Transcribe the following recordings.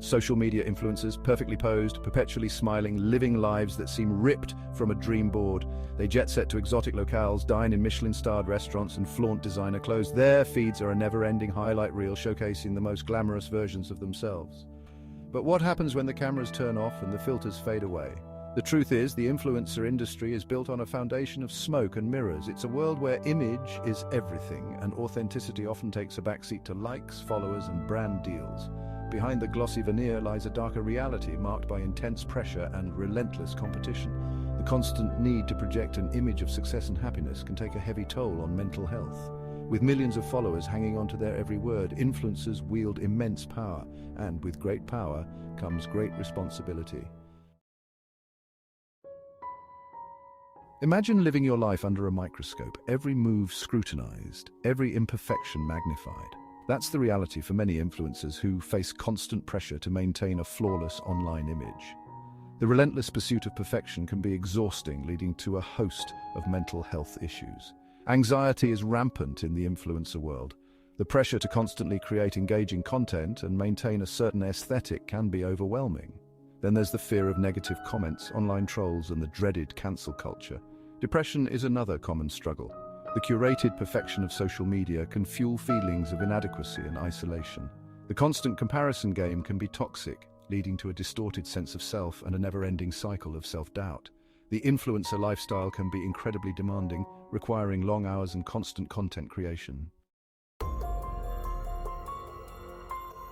Social media influencers, perfectly posed, perpetually smiling, living lives that seem ripped from a dream board. They jet set to exotic locales, dine in Michelin-starred restaurants, and flaunt designer clothes. Their feeds are a never-ending highlight reel showcasing the most glamorous versions of themselves. But what happens when the cameras turn off and the filters fade away? The truth is, the influencer industry is built on a foundation of smoke and mirrors. It's a world where image is everything, and authenticity often takes a backseat to likes, followers, and brand deals. Behind the glossy veneer lies a darker reality marked by intense pressure and relentless competition. The constant need to project an image of success and happiness can take a heavy toll on mental health. With millions of followers hanging on to their every word, influencers wield immense power, and with great power comes great responsibility. Imagine living your life under a microscope, every move scrutinized, every imperfection magnified. That's the reality for many influencers who face constant pressure to maintain a flawless online image. The relentless pursuit of perfection can be exhausting, leading to a host of mental health issues. Anxiety is rampant in the influencer world. The pressure to constantly create engaging content and maintain a certain aesthetic can be overwhelming. Then there's the fear of negative comments, online trolls, and the dreaded cancel culture. Depression is another common struggle. The curated perfection of social media can fuel feelings of inadequacy and isolation. The constant comparison game can be toxic, leading to a distorted sense of self and a never-ending cycle of self-doubt. The influencer lifestyle can be incredibly demanding, requiring long hours and constant content creation.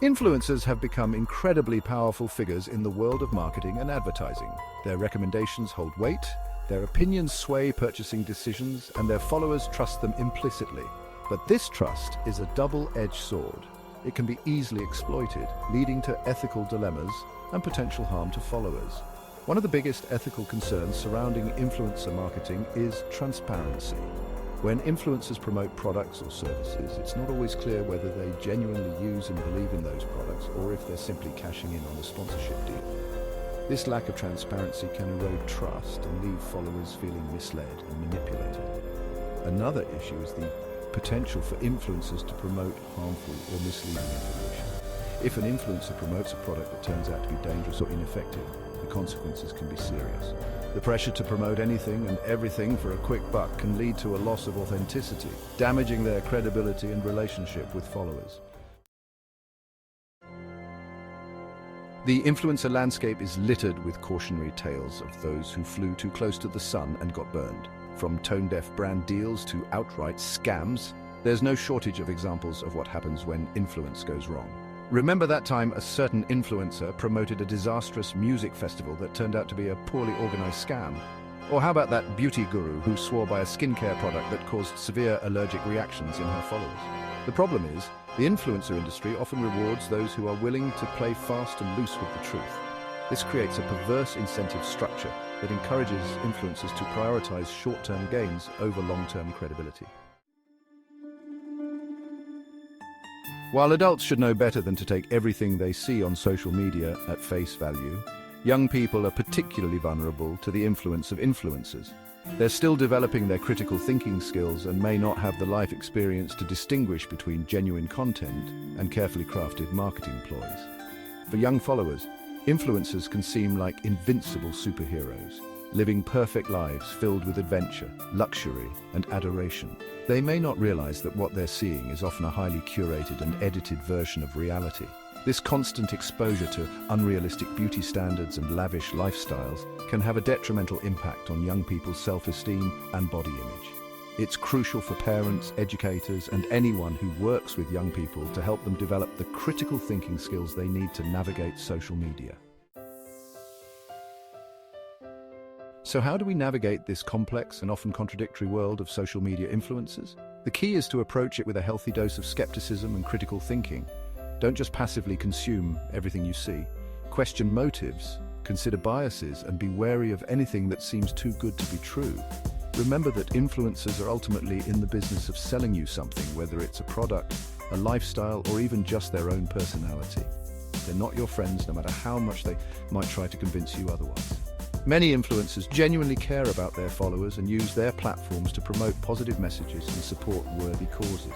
Influencers have become incredibly powerful figures in the world of marketing and advertising. Their recommendations hold weight, their opinions sway purchasing decisions, and their followers trust them implicitly. But this trust is a double-edged sword. It can be easily exploited, leading to ethical dilemmas and potential harm to followers. One of the biggest ethical concerns surrounding influencer marketing is transparency. When influencers promote products or services, it's not always clear whether they genuinely use and believe in those products or if they're simply cashing in on a sponsorship deal. This lack of transparency can erode trust and leave followers feeling misled and manipulated. Another issue is the potential for influencers to promote harmful or misleading information. If an influencer promotes a product that turns out to be dangerous or ineffective, the consequences can be serious. The pressure to promote anything and everything for a quick buck can lead to a loss of authenticity, damaging their credibility and relationship with followers. The influencer landscape is littered with cautionary tales of those who flew too close to the sun and got burned. From tone-deaf brand deals to outright scams, there's no shortage of examples of what happens when influence goes wrong. Remember that time a certain influencer promoted a disastrous music festival that turned out to be a poorly organized scam? Or how about that beauty guru who swore by a skincare product that caused severe allergic reactions in her followers? The problem is, the influencer industry often rewards those who are willing to play fast and loose with the truth. This creates a perverse incentive structure that encourages influencers to prioritize short-term gains over long-term credibility. While adults should know better than to take everything they see on social media at face value, young people are particularly vulnerable to the influence of influencers. They're still developing their critical thinking skills and may not have the life experience to distinguish between genuine content and carefully crafted marketing ploys. For young followers, influencers can seem like invincible superheroes, living perfect lives filled with adventure, luxury, and adoration. They may not realize that what they're seeing is often a highly curated and edited version of reality. This constant exposure to unrealistic beauty standards and lavish lifestyles can have a detrimental impact on young people's self-esteem and body image. It's crucial for parents, educators, and anyone who works with young people to help them develop the critical thinking skills they need to navigate social media. So how do we navigate this complex and often contradictory world of social media influencers? The key is to approach it with a healthy dose of skepticism and critical thinking. Don't just passively consume everything you see. Question motives, consider biases, and be wary of anything that seems too good to be true. Remember that influencers are ultimately in the business of selling you something, whether it's a product, a lifestyle, or even just their own personality. They're not your friends, no matter how much they might try to convince you otherwise. Many influencers genuinely care about their followers and use their platforms to promote positive messages and support worthy causes.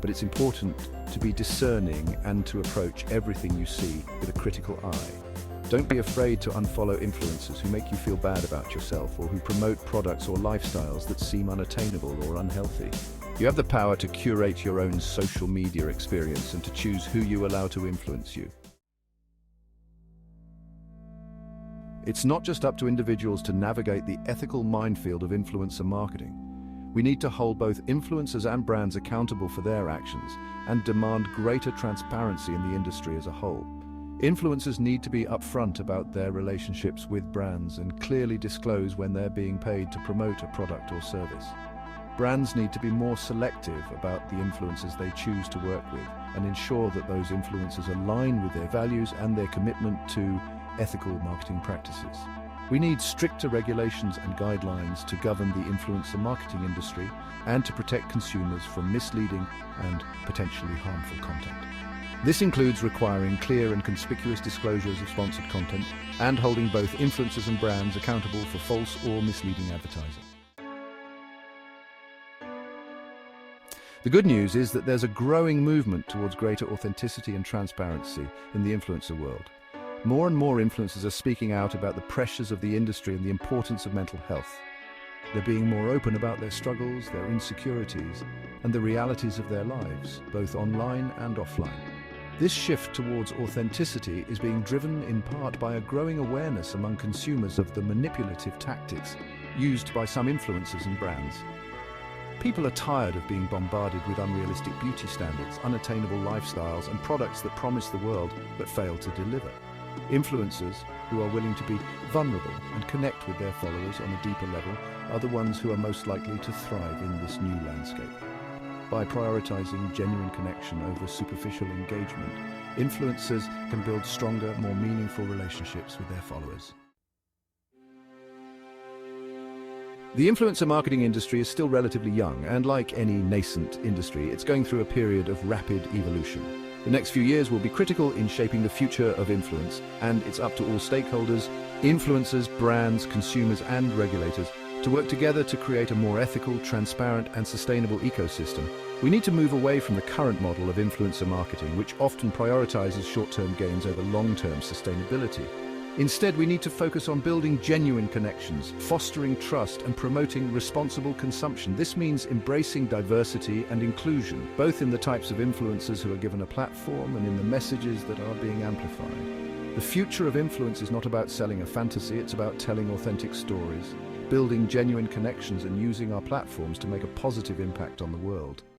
But it's important to be discerning and to approach everything you see with a critical eye. Don't be afraid to unfollow influencers who make you feel bad about yourself or who promote products or lifestyles that seem unattainable or unhealthy. You have the power to curate your own social media experience and to choose who you allow to influence you. It's not just up to individuals to navigate the ethical minefield of influencer marketing. We need to hold both influencers and brands accountable for their actions and demand greater transparency in the industry as a whole. Influencers need to be upfront about their relationships with brands and clearly disclose when they're being paid to promote a product or service. Brands need to be more selective about the influencers they choose to work with and ensure that those influencers align with their values and their commitment to ethical marketing practices. We need stricter regulations and guidelines to govern the influencer marketing industry and to protect consumers from misleading and potentially harmful content. This includes requiring clear and conspicuous disclosures of sponsored content and holding both influencers and brands accountable for false or misleading advertising. The good news is that there's a growing movement towards greater authenticity and transparency in the influencer world. More and more influencers are speaking out about the pressures of the industry and the importance of mental health. They're being more open about their struggles, their insecurities, and the realities of their lives, both online and offline. This shift towards authenticity is being driven in part by a growing awareness among consumers of the manipulative tactics used by some influencers and brands. People are tired of being bombarded with unrealistic beauty standards, unattainable lifestyles, and products that promise the world but fail to deliver. Influencers who are willing to be vulnerable and connect with their followers on a deeper level are the ones who are most likely to thrive in this new landscape. By prioritizing genuine connection over superficial engagement, influencers can build stronger, more meaningful relationships with their followers. The influencer marketing industry is still relatively young, and like any nascent industry, it's going through a period of rapid evolution. The next few years will be critical in shaping the future of influence, and it's up to all stakeholders, influencers, brands, consumers, and regulators to work together to create a more ethical, transparent, and sustainable ecosystem. We need to move away from the current model of influencer marketing, which often prioritizes short-term gains over long-term sustainability. Instead, we need to focus on building genuine connections, fostering trust, and promoting responsible consumption. This means embracing diversity and inclusion, both in the types of influencers who are given a platform and in the messages that are being amplified. The future of influence is not about selling a fantasy, it's about telling authentic stories, building genuine connections, and using our platforms to make a positive impact on the world.